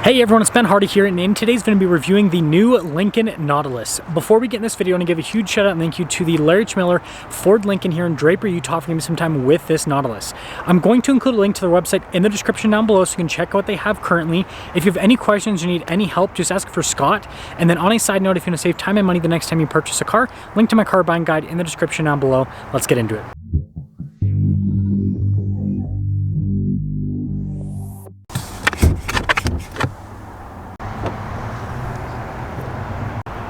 Hey everyone, it's Ben Hardy here, and in today's going to be reviewing the new Lincoln Nautilus. Before we get in this video, I want to give a huge shout out and thank you to the Larry Miller Ford Lincoln here in Draper, Utah for giving me some time with this Nautilus. I'm going to include a link to their website in the description down below so you can check out what they have currently. If you have any questions or need any help, just ask for Scott. And then on a side note, if you want to save time and money the next time you purchase a car, link to my car buying guide in the description down below. Let's get into it.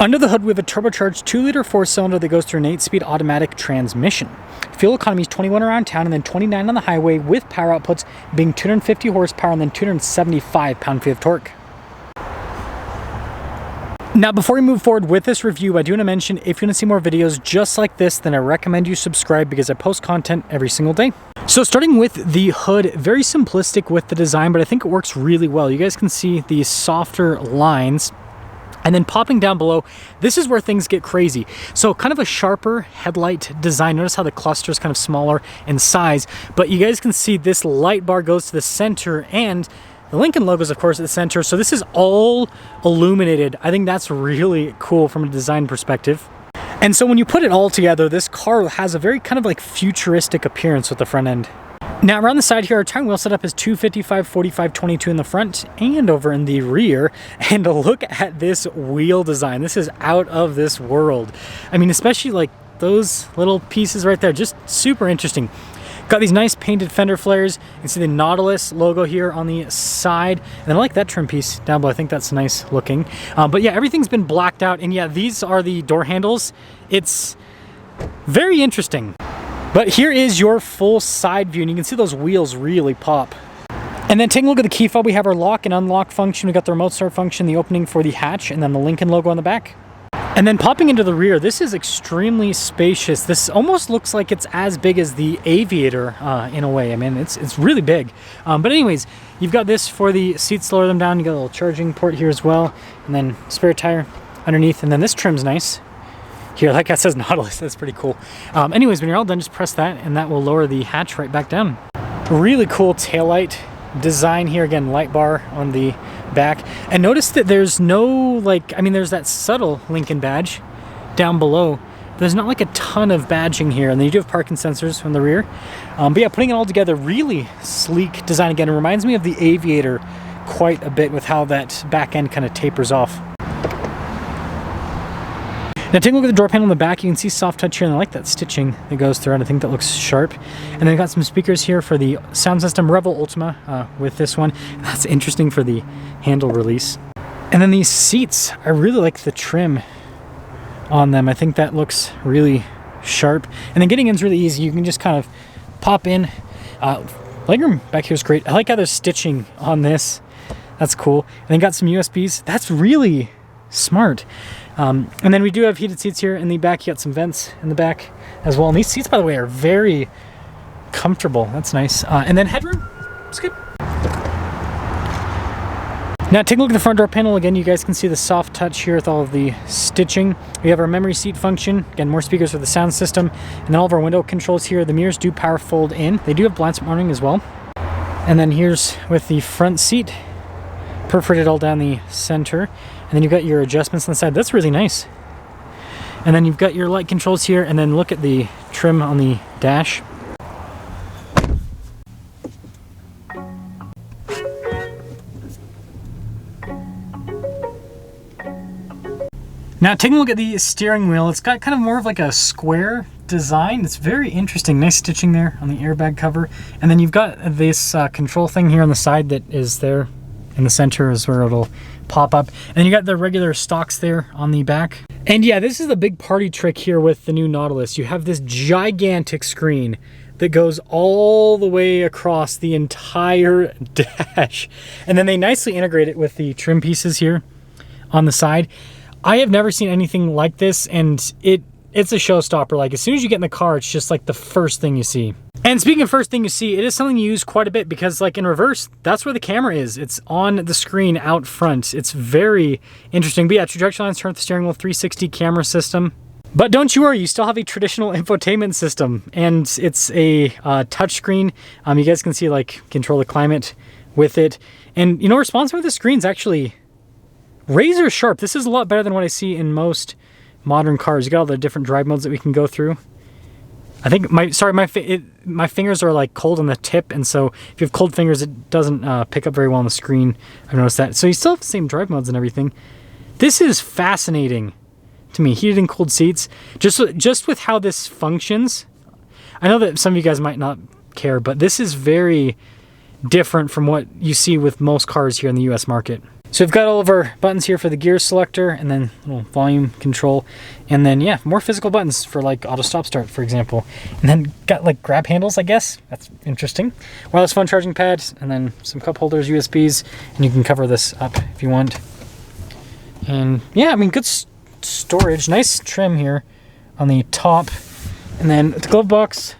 Under the hood, we have a turbocharged 2-liter 4-cylinder that goes through an 8-speed automatic transmission. Fuel economy is 21 around town and then 29 on the highway, with power outputs being 250 horsepower and then 275 pound-feet of torque. Now, before we move forward with this review, I do want to mention, if you want to see more videos just like this, then I recommend you subscribe because I post content every single day. So starting with the hood, very simplistic with the design, but I think it works really well. You guys can see these softer lines. And then popping down below, this is where things get crazy. So kind of a sharper headlight design. Notice how the cluster is kind of smaller in size, but you guys can see this light bar goes to the center and the Lincoln logo is of course at the center. So this is all illuminated. I think that's really cool from a design perspective. And so when you put it all together, this car has a very kind of like futuristic appearance with the front end. Now around the side here, our tire wheel setup is 255, 45, 22 in the front and over in the rear. And look at this wheel design. This is out of this world. I mean, especially like those little pieces right there, just super interesting. Got these nice painted fender flares. You can see the Nautilus logo here on the side. And I like that trim piece down below. I think that's nice looking. But yeah, everything's been blacked out. And yeah, these are the door handles. It's very interesting. But here is your full side view, and you can see those wheels really pop. And then taking a look at the key fob, we have our lock and unlock function. We got the remote start function, the opening for the hatch, and then the Lincoln logo on the back. And then popping into the rear, this is extremely spacious. This almost looks like it's as big as the Aviator in a way. I mean, it's really big. But anyways, you've got this for the seats to lower them down. You got a little charging port here as well, and then spare tire underneath. And then this trim's nice. Here, like that says Nautilus, that's pretty cool. Anyways, when you're all done, just press that and that will lower the hatch right back down. Really cool taillight design here. Again, light bar on the back. And notice that there's no, like, I mean, there's that subtle Lincoln badge down below. There's not like a ton of badging here. And then you do have parking sensors on the rear. But yeah, putting it all together, really sleek design. Again, it reminds me of the Aviator quite a bit with how that back end kind of tapers off. Now taking a look at the door panel in the back, you can see soft touch here, and I like that stitching that goes throughout. I think that looks sharp. And then I got some speakers here for the sound system Revel Ultima with this one. That's interesting for the handle release. And then these seats, I really like the trim on them. I think that looks really sharp. And then getting in is really easy. You can just kind of pop in. Legroom back here is great. I like how there's stitching on this. That's cool. And then got some USBs. That's really smart. And then we do have heated seats here in the back. You got some vents in the back as well. And these seats, by the way, are very comfortable. That's nice. And then headroom, it's good. Now take a look at the front door panel. Again, you guys can see the soft touch here with all of the stitching. We have our memory seat function. Again, more speakers for the sound system. And then all of our window controls here. The mirrors do power fold in. They do have blind spot monitoring as well. And then here's with the front seat, perforated all down the center. And then you've got your adjustments on the side. That's really nice. And then you've got your light controls here. And then look at the trim on the dash. Now taking a look at the steering wheel, it's got kind of more of like a square design. It's very interesting. Nice stitching there on the airbag cover. And then you've got this control thing here on the side that is there in the center is where it'll pop up. And then you got the regular stocks there on the back. And yeah, this is the big party trick here with the new Nautilus. You have this gigantic screen that goes all the way across the entire dash. And then they nicely integrate it with the trim pieces here on the side. I have never seen anything like this, and it's a showstopper. Like as soon as you get in the car, it's just like the first thing you see. And speaking of first thing you see, it is something you use quite a bit because like in reverse, that's where the camera is. It's on the screen out front. It's very interesting. But yeah, trajectory lines, turn with the steering wheel, 360 camera system. But don't you worry, you still have a traditional infotainment system, and it's a touch screen. You guys can see like control the climate with it. And, you know, responsive with the screen's actually razor sharp. This is a lot better than what I see in most modern cars. You got all the different drive modes that we can go through. I think my fingers are like cold on the tip, and so if you have cold fingers, it doesn't pick up very well on the screen. I've noticed that. So you still have the same drive modes and everything. This is fascinating to me. Heated and cooled seats. Just with how this functions. I know that some of you guys might not care, but this is very different from what you see with most cars here in the US market. So we've got all of our buttons here for the gear selector, and then little volume control, and then yeah, more physical buttons for like auto stop start, for example. And then got like grab handles, I guess. That's interesting. Wireless phone charging pads, and then some cup holders, USBs, and you can cover this up if you want. And yeah, I mean, good storage, nice trim here on the top, and then the glove box.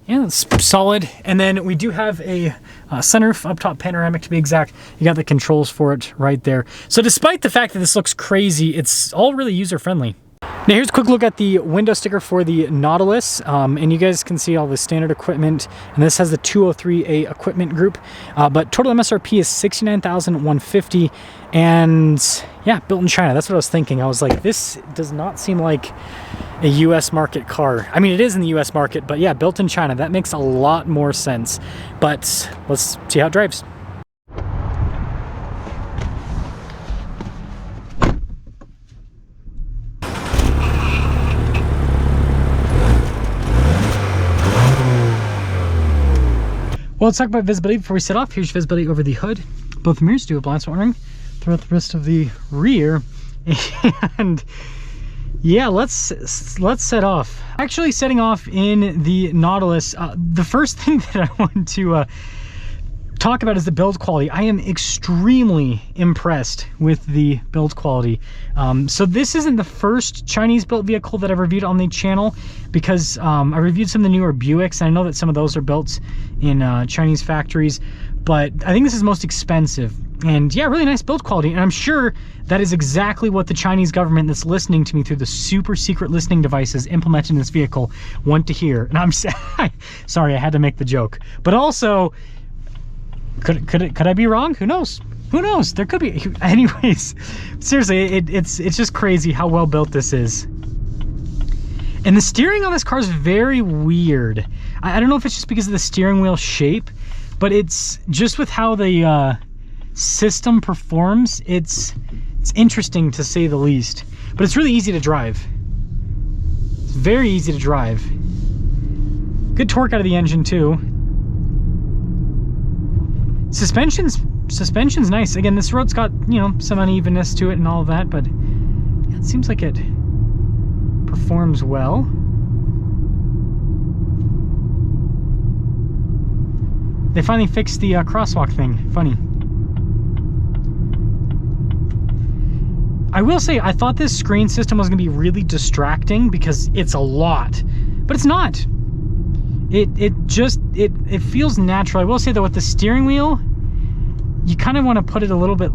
Yeah, it's solid. And then we do have a sunroof up top, panoramic to be exact. You got the controls for it right there. So despite the fact that this looks crazy, it's all really user-friendly. Now here's a quick look at the window sticker for the Nautilus, and you guys can see all the standard equipment, and this has the 203A equipment group, but total MSRP is $69,150, and yeah, built in China. That's what I was thinking. I was like, this does not seem like a US market car. I mean, it is in the US market, but yeah, built in China. That makes a lot more sense, but let's see how it drives. Well, let's talk about visibility before we set off. Here's visibility over the hood. Both mirrors do a blind spot warning throughout the rest of the rear. And yeah, let's set off. Actually, setting off in the Nautilus, the first thing that I want to talk about is the build quality. I am extremely impressed with the build quality. So this isn't the first Chinese built vehicle that I've reviewed on the channel, because I reviewed some of the newer Buicks, and I know that some of those are built in Chinese factories, but I think this is most expensive. And yeah, really nice build quality, and I'm sure that is exactly what the Chinese government that's listening to me through the super secret listening devices implemented in this vehicle want to hear. And I'm sorry, I had to make the joke, but also, could I be wrong? Who knows? Who knows? There could be. Anyways, seriously, it's just crazy how well built this is. And the steering on this car is very weird. I don't know if it's just because of the steering wheel shape, but it's just with how the system performs. It's interesting to say the least. But it's really easy to drive. It's very easy to drive. Good torque out of the engine too. Suspension's nice. Again, this road's got, you know, some unevenness to it and all of that, but it seems like it performs well. They finally fixed the crosswalk thing. Funny. I will say, I thought this screen system was going to be really distracting because it's a lot, but it's not. It feels natural. I will say though, with the steering wheel, you kind of want to put it a little bit,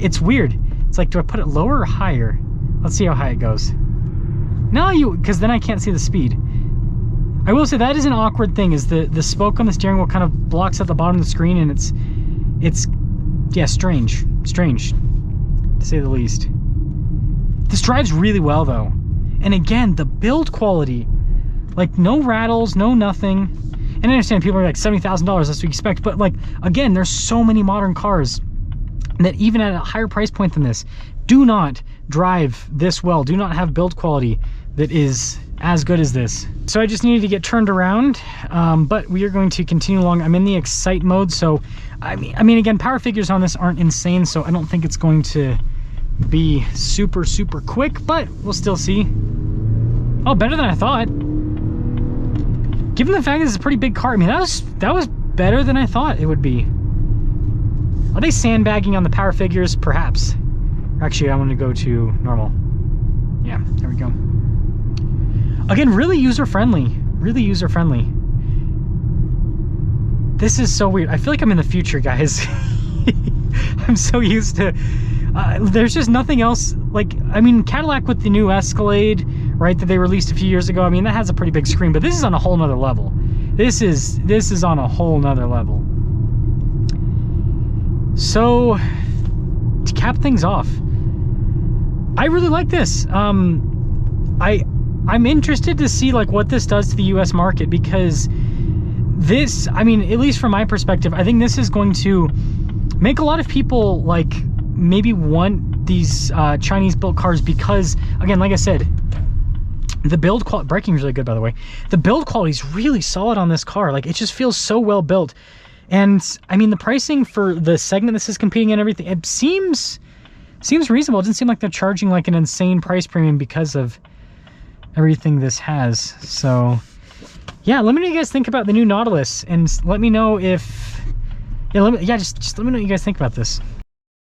it's weird. It's like, do I put it lower or higher? Let's see how high it goes. No, because then I can't see the speed. I will say that is an awkward thing, is the spoke on the steering wheel kind of blocks at the bottom of the screen, and it's yeah, strange to say the least. This drives really well though. And again, the build quality, like no rattles, no nothing. And I understand people are like $70,000, that's what you expect, but like, again, there's so many modern cars that even at a higher price point than this, do not drive this well, do not have build quality that is as good as this. So I just needed to get turned around, but we are going to continue along. I'm in the Excite mode, so I mean, again, power figures on this aren't insane, so I don't think it's going to be super quick, but we'll still see. Oh, better than I thought. Given the fact that it's a pretty big car, I mean, that was better than I thought it would be. Are they sandbagging on the power figures? Perhaps. Actually, I want to go to normal. Yeah, there we go. Again, really user-friendly. Really user-friendly. This is so weird. I feel like I'm in the future, guys. I'm so used to... there's just nothing else. Like, I mean, Cadillac with the new Escalade, right, that they released a few years ago, I mean, that has a pretty big screen, but this is on a whole nother level. This is on a whole nother level. So to cap things off, I really like this. I'm interested to see like what this does to the US market, because this, I mean, at least from my perspective, I think this is going to make a lot of people like maybe want these Chinese built cars, because again, like I said, the build quality, braking is really good, by the way. The build quality is really solid on this car. Like, it just feels so well built. And I mean, the pricing for the segment this is competing in, everything, it seems reasonable. It doesn't seem like they're charging like an insane price premium because of everything this has. So yeah, let me know what you guys think about the new Nautilus, and let me know if, just let me know what you guys think about this.